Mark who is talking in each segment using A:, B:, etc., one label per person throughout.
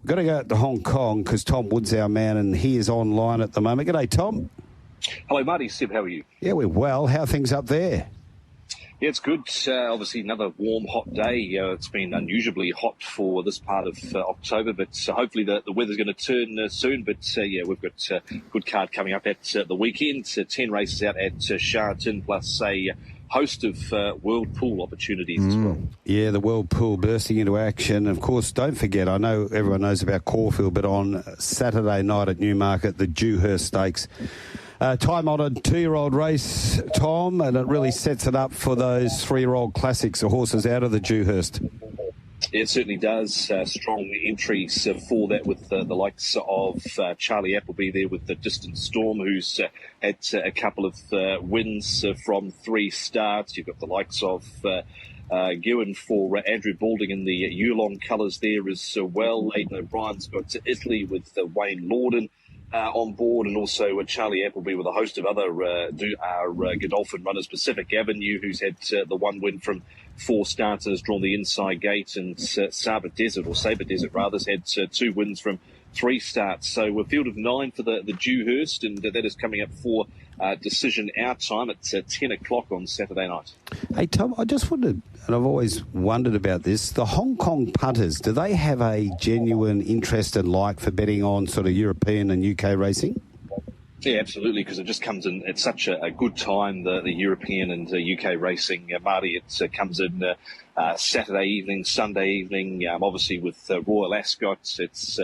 A: We've got to go to Hong Kong because Tom Wood's our man and he is online at the moment. G'day, Tom.
B: Hello, Marty. Sib, how are you?
A: Yeah, we're well. How are things up there?
B: Yeah, it's good. Obviously, another warm, hot day. It's been unusually hot for this part of October, but hopefully the weather's going to turn soon. But, we've got a good card coming up at the weekend. 10 races out at Sha Tin, plus a host of World Pool opportunities as well.
A: Yeah, the World Pool bursting into action. Of course, don't forget, I know everyone knows about Caulfield, but on Saturday night at Newmarket, the Dewhurst Stakes. Time-honoured 2-year-old race, Tom, and it really sets it up for those 3-year-old classics, the horses out of the Dewhurst.
B: It certainly does. Strong entries for that with the likes of Charlie Appleby there with the Distant Storm, who's had a couple of wins from 3 starts. You've got the likes of Gewan for Andrew Balding in the Yulong colours there as well. Aidan O'Brien's got Italy with Wayne Lorden on board, and also Charlie Appleby with a host of other Godolphin runners. Pacific Avenue, who's had the 1 win from 4 starts and has drawn the inside gate, and Sabre Desert has had 2 wins from 3 starts. So a field of 9 for the Dewhurst, and that is coming up for decision our time at 10 o'clock on Saturday night.
A: Hey, Tom, I just wondered, and I've always wondered about this, the Hong Kong punters, do they have a genuine interest and like for betting on sort of European and UK racing?
B: Yeah, absolutely, because it just comes in at such a good time, the European and UK racing. Marty, it comes in Saturday evening, Sunday evening, obviously with Royal Ascot. It's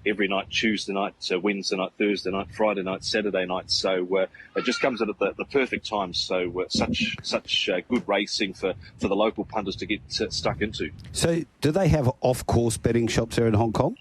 B: every night, Tuesday night, Wednesday night, Thursday night, Friday night, Saturday night. So it just comes in at the perfect time. So such good racing for the local punters to get stuck into. So
A: do they have off-course betting shops there in Hong Kong?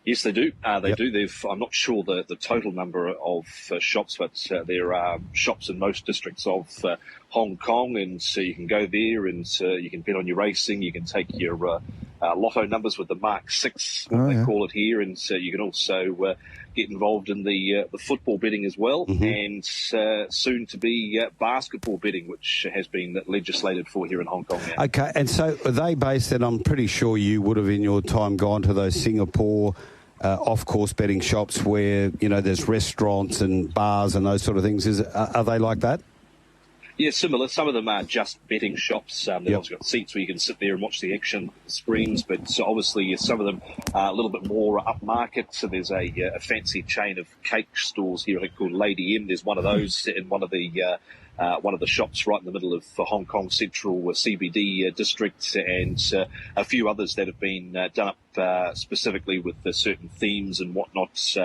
B: Yes, they do. They do. I'm not sure the total number of shops, but there are shops in most districts of Hong Kong, and so you can go there and you can bet on your racing. You can take your lotto numbers with the Mark 6, they call it here, and you can also get involved in the football betting as well, and soon to be basketball betting, which has been legislated for here in Hong Kong now.
A: Okay, and so are they based, and I'm pretty sure you would have in your time gone to those Singapore off-course betting shops where, you know, there's restaurants and bars and those sort of things. Are they like that?
B: Yeah, similar. Some of them are just betting shops. They've also got seats where you can sit there and watch the action screens, but obviously some of them are a little bit more upmarket. So there's a fancy chain of cake stores here called Lady M. There's one of those in one of the shops right in the middle of Hong Kong Central CBD district, and a few others that have been done up specifically with certain themes and whatnot,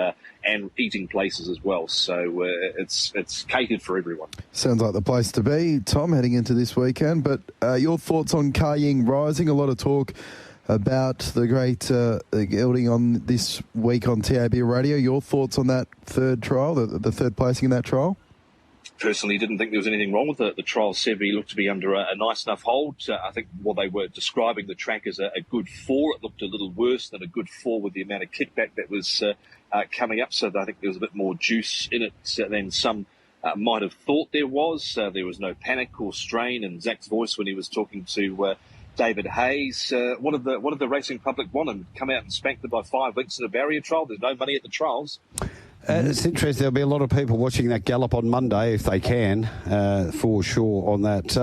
B: and eating places as well. So it's catered for everyone.
C: Sounds like the place to be, Tom, heading into this weekend. But your thoughts on Ka Ying Rising? A lot of talk about the great gelding on this week on TAB Radio. Your thoughts on that third trial, the third placing in that trial?
B: Personally, didn't think there was anything wrong with the trial. He looked to be under a nice enough hold. I think while they were describing the track as a good 4, it looked a little worse than a good 4 with the amount of kickback that was coming up. So I think there was a bit more juice in it than some might have thought there was. There was no panic or strain, and Zach's voice when he was talking to David Hayes, what did the racing public want, and come out and spank them by 5 lengths in a barrier trial? There's no money at the trials.
A: It's interesting. There'll be a lot of people watching that gallop on Monday if they can, for sure on that.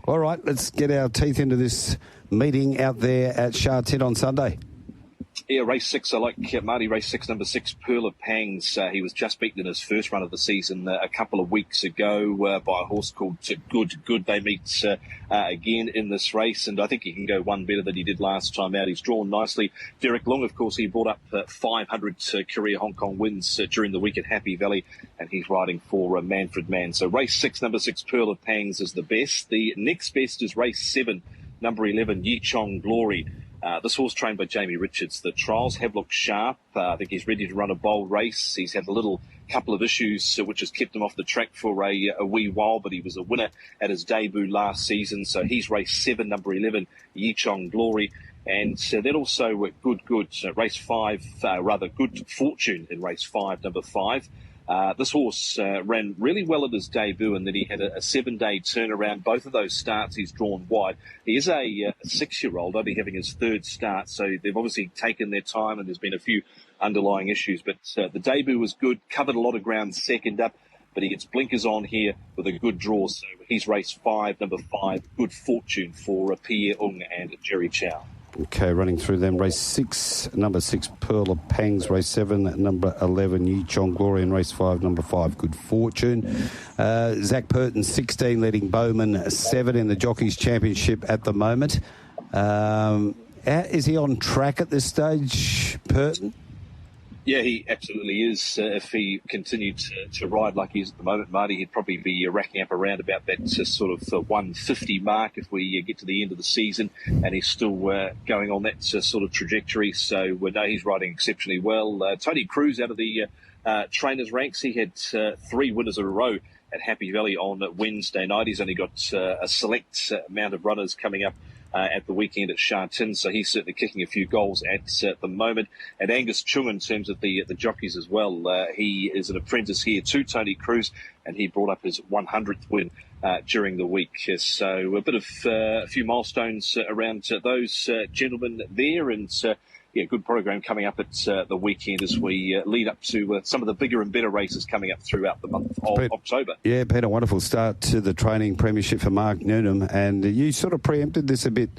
A: All right, let's get our teeth into this meeting out there at Sha Tin on Sunday.
B: Yeah, race 6, I like Marty, race 6, number 6, Pearl of Pangs. He was just beaten in his first run of the season a couple of weeks ago by a horse called Good. They meet again in this race, and I think he can go one better than he did last time out. He's drawn nicely. Derek Long, of course, he brought up 500 career Hong Kong wins during the week at Happy Valley, and he's riding for Manfred Mann. So race 6, number 6, Pearl of Pangs is the best. The next best is race 7, number 11, Yi Chong Glory. This horse trained by Jamie Richards. The trials have looked sharp. I think he's ready to run a bold race. He's had a couple of issues which has kept him off the track for a wee while, but he was a winner at his debut last season. So he's race 7, number 11, Yi Chong Glory. And then also Good, race 5, Good Fortune in race 5, number 5. This horse ran really well at his debut, and then he had a 7-day turnaround. Both of those starts he's drawn wide. He is a 6-year-old, only having his third start, so they've obviously taken their time, and there's been a few underlying issues. But the debut was good, covered a lot of ground second up, but he gets blinkers on here with a good draw. So he's race 5, number 5, Good Fortune for Pierre Ung and Jerry Chow.
A: Okay, running through them. Race 6, number 6, Pearl of Pangs. Race 7, number 11, Yi Chong Glory. And race 5, number 5, Good Fortune. Zach Purton, 16, leading Bowman 7 in the Jockeys Championship at the moment. Is he on track at this stage, Purton?
B: Yeah, he absolutely is. If he continued to ride like he is at the moment, Marty, he'd probably be racking up around about that sort of 150 mark if we get to the end of the season, and he's still going on that sort of trajectory. So we know he's riding exceptionally well. Tony Cruz out of the trainers' ranks, he had 3 winners in a row at Happy Valley on Wednesday night. He's only got a select amount of runners coming up at the weekend at Sha Tin, so he's certainly kicking a few goals at the moment. And Angus Chung, in terms of the jockeys as well, he is an apprentice here to Tony Cruz, and he brought up his 100th win during the week. So a bit of a few milestones around those gentlemen there, and good program coming up at the weekend as we lead up to some of the bigger and better races coming up throughout the month of October.
A: Yeah, been a wonderful start to the training premiership for Mark Newnham, and you sort of preempted this a bit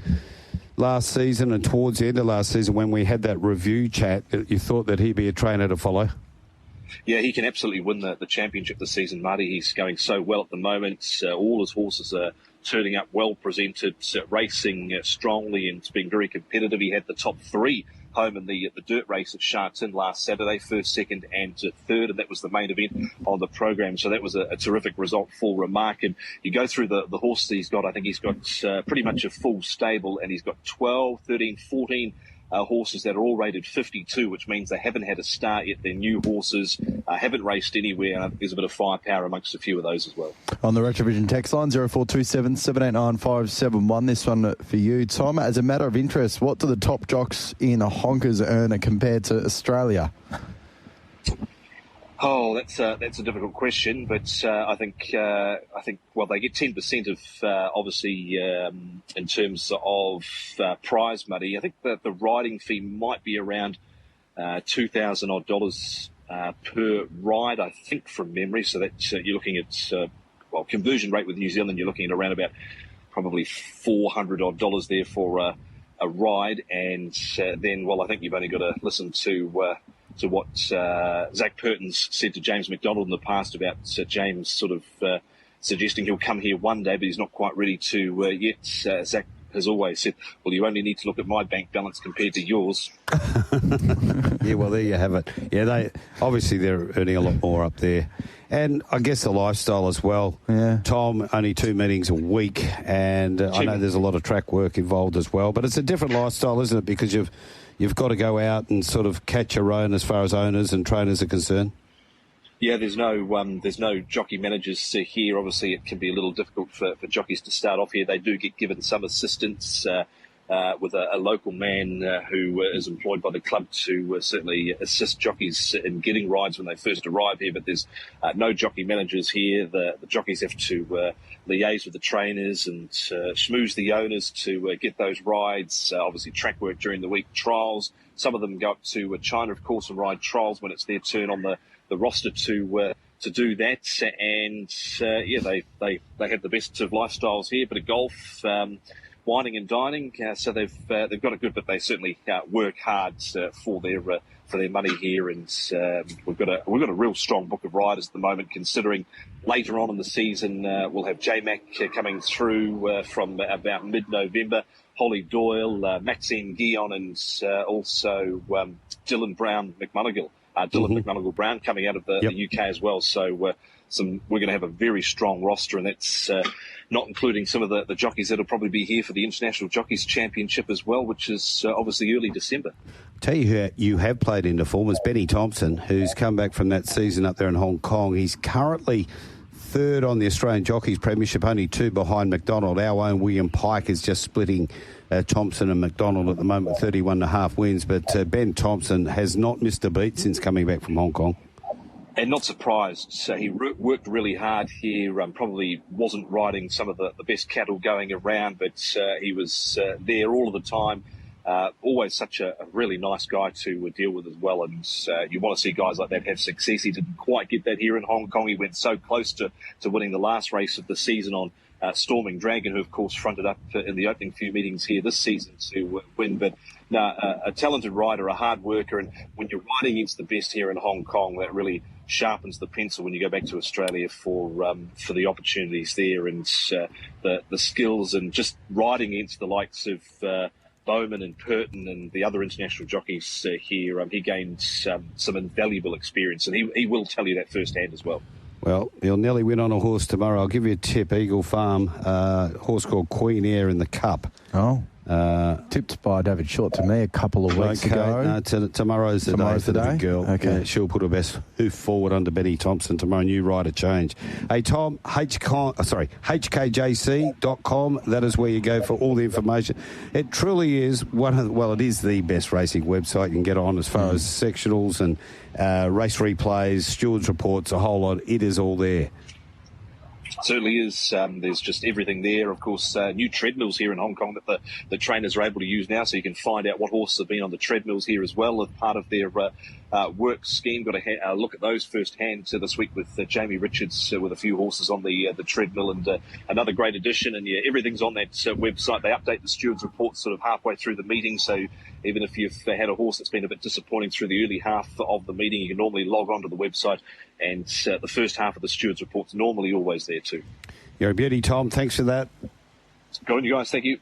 A: last season and towards the end of last season when we had that review chat. You thought that he'd be a trainer to follow.
B: Yeah, he can absolutely win the championship this season, Marty. He's going so well at the moment. All his horses are turning up well presented, racing strongly and being very competitive. He had the top 3 home in the dirt race at Sha Tin last Saturday, first, second and third, and that was the main event on the program. So that was a terrific result for Mark. And you go through the horses he's got. I think he's got pretty much a full stable, and he's got 12, 13, 14 horses that are all rated 52, which means they haven't had a start yet. They're new horses, haven't raced anywhere, and there's a bit of firepower amongst a few of those as well.
C: On the Retrovision text line, 0427 789 571. This one for you, Tom. As a matter of interest, what do the top jocks in Honkers earn compared to Australia?
B: Oh, that's a difficult question, but I think well, they get 10% of obviously in terms of prize money. I think that the riding fee might be around $2,000 odd per ride, I think, from memory. So that you're looking at conversion rate with New Zealand, you're looking at around about probably $400 odd there for a ride, and then I think you've only got to listen to what Zach Purton's said to James McDonald in the past about James sort of suggesting he'll come here one day, but he's not quite ready to yet. Zach has always said, well, you only need to look at my bank balance compared to yours.
A: Yeah, well, there you have it. Yeah, they're earning a lot more up there. And I guess the lifestyle as well.
C: Yeah.
A: Tom, only 2 meetings a week, and I know there's a lot of track work involved as well, but it's a different lifestyle, isn't it? Because you've got to go out and sort of catch your own as far as owners and trainers are concerned.
B: Yeah, there's no jockey managers here. Obviously, it can be a little difficult for jockeys to start off here. They do get given some assistance with a local man who is employed by the club to certainly assist jockeys in getting rides when they first arrive here. But there's no jockey managers here. The jockeys have to liaise with the trainers and schmooze the owners to get those rides. Obviously, track work during the week, trials. Some of them go up to China, of course, and ride trials when it's their turn on the roster to do that. And they have the best of lifestyles here. But of golf, wining and dining, so they've got it good, but they certainly work hard for their money here. And we've got a real strong book of riders at the moment. Considering later on in the season we'll have J-Mac coming through from about mid-November. Holly Doyle, Maxine Guillon, and also Dylan Brown McMonagle. McMonagle Brown coming out of the UK as well. So we're going to have a very strong roster, and that's not including some of the jockeys that will probably be here for the International Jockeys Championship as well, which is obviously early December.
A: Tell you who you have played into form is Benny Thompson, who's come back from that season up there in Hong Kong. He's currently third on the Australian Jockeys Premiership, only 2 behind McDonald. Our own William Pike is just splitting Thompson and McDonald at the moment with 31.5 wins, but Ben Thompson has not missed a beat since coming back from Hong Kong.
B: And not surprised. So he worked really hard here. Probably wasn't riding some of the best cattle going around, but he was there all of the time. Always such a really nice guy to deal with as well. And you want to see guys like that have success. He didn't quite get that here in Hong Kong. He went so close to winning the last race of the season on Storming Dragon, who, of course, fronted up in the opening few meetings here this season to win. But a talented rider, a hard worker. And when you're riding against the best here in Hong Kong, that really sharpens the pencil when you go back to Australia for the opportunities there and the skills, and just riding against the likes of Bowman and Purton and the other international jockeys here. He gained some invaluable experience, and he will tell you that firsthand as well.
A: Well, he'll nearly win on a horse tomorrow. I'll give you a tip. Eagle Farm, horse called Queen Air in the Cup.
C: Oh. Tipped by David Short to me a couple of weeks ago.
A: No, tomorrow's the day for the girl.
C: Okay.
A: Yeah, she'll put her best hoof forward under Benny Thompson tomorrow. New rider change. Hey, Tom, hkjc.com. That is where you go for all the information. It truly is it is the best racing website you can get on as far as sectionals and race replays, stewards reports, a whole lot. It is all there.
B: Certainly is. There's just everything there. Of course, new treadmills here in Hong Kong that the trainers are able to use now, so you can find out what horses have been on the treadmills here as well as part of their work scheme. Got a look at those firsthand this week with Jamie Richards with a few horses on the treadmill, and another great addition. And yeah, everything's on that website. They update the stewards' reports sort of halfway through the meeting, so even if you've had a horse that's been a bit disappointing through the early half of the meeting, you can normally log on to the website, and the first half of the stewards' report's normally always there too.
A: You're a beauty, Tom. Thanks for that.
B: Go on, you guys. Thank you.